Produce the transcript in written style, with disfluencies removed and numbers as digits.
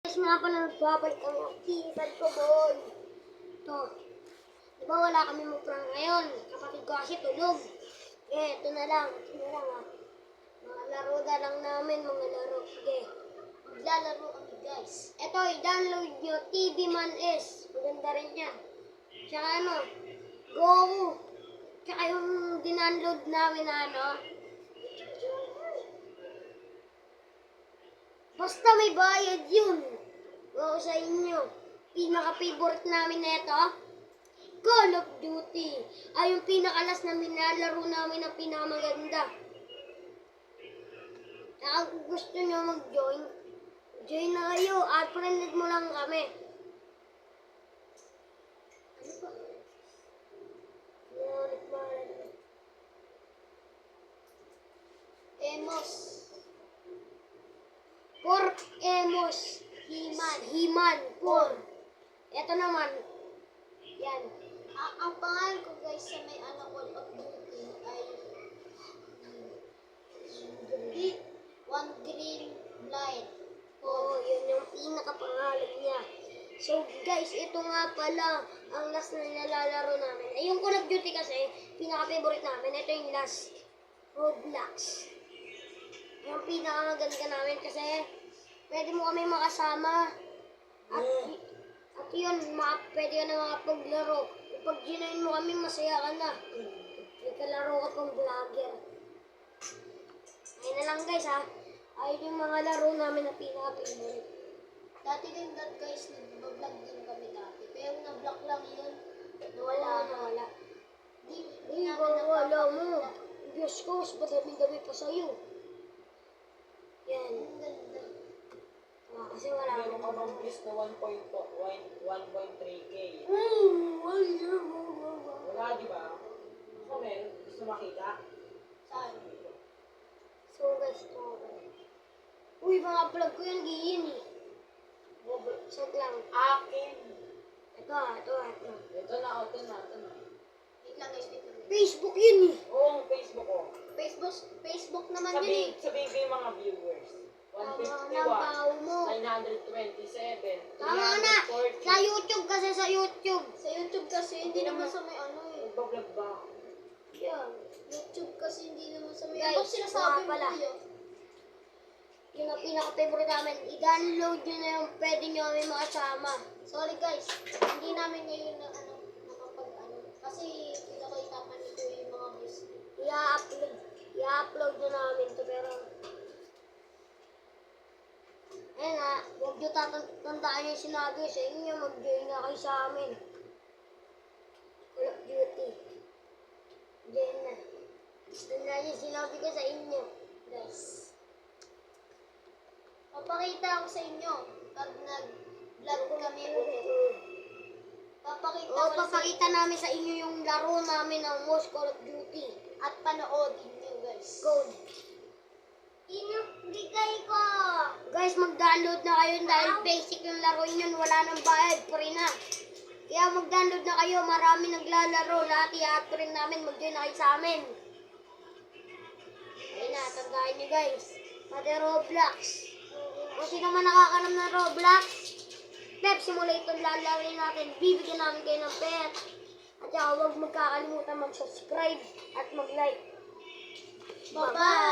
Guys, nga pala nagbabalik kami ng kisan ko, boy. Ito. Di ba wala kami mag-prank ngayon? Kapatid ko kasi tulog. Ito na lang. Ha. Mga laro na lang namin, mga laro. Sige. Maglalaro kami, guys. Ito, i-download nyo, TV Man S. Maganda rin yan. Tsaka Go. Tsaka yung dindownload namin na basta may bayad yun. Wow, sa inyo. Pinaka-favorite namin na ito, Call of Duty. Ay, yung pinakalas na minalaro namin na pinakamaganda. Kaya kung gusto nyo mag-join, join na kayo at friended mo lang kami. Ano ba? Emos. Pork Emos. Himan. Pork. Ito naman. Yan. Ang pangalan ko guys sa may Call of Duty ay One Green Light. Oh, yun yung pinakapangalan niya. So guys, ito nga pala ang last na nilalaro namin. Ay, yung Call of Duty kasi, pinaka-favorite namin. Ito yung last. Roblox. Yung pinakamaganda namin kasi pwede mo kami makasama. At yun, pwede ka na makapaglaro. Kapag ginain mo kami, masaya ka na. May kalaro ka pang vlogger. Ayun na lang guys ha. Ayun yung mga laro namin na pinaka-favorite. Dati din guys, nag-vlog din kami dati. Pero na-block lang yun. Nawala. Di ba wala mo? Diyos ko, mas madami-dami pa sa'yo. Yan. Kasi wala meron ka bang list na 1.3K? Wala, di ba? Ako meron. Gusto makita? Saan? So guys, ito. Uy, mga vlog ko yan, giyin eh. Sag lang. Akin. Ito. Ito na. Wait lang guys, Facebook yun eh. Oo, Facebook ko. Facebook naman yun eh. Sabihin ko yung mga viewers. Tama 151, na, tao mo. 927, Tama na. 340. Sa YouTube kasi, sa YouTube kasi, hindi naman sa may eh. Nagbablog ba? Yan. YouTube kasi hindi naman sa may Guys, sinasabi mo eh. yun? Yung pinaka-favorite namin, i-download nyo na yung pwede nyo kami makasama. Sorry guys, hindi namin ngayon na kasi pinakita pa nito yung mga views. I-upload na namin to pero ayun ha, huwag nyo tatandaan yung sinabi sa inyo, mag-join na kayo sa amin. Call of Duty. Join na. Tandaan yung sinabi ko sa inyo, guys. Papakita ko sa inyo pag nag-vlog kami ulit. Papakita namin sa inyo yung laro namin ng most Call of Duty. At panoodin nyo guys. Code. Bigay ko! Guys, mag-download na kayo dahil basic yung laro nyo. Wala nang bayad, free na. Kaya mag-download na kayo. Marami naglalaro. Lahat i-add rin namin. Mag-join na kayo sa amin. Ayun na, tandaan nyo guys. Pati Roblox. Kung sino man nakakalam ng Roblox, Pep Simulator lalarin natin. Bibigyan namin kayo ng pet. At saka huwag magkakalimutan mag-subscribe at mag-like. Bye-bye!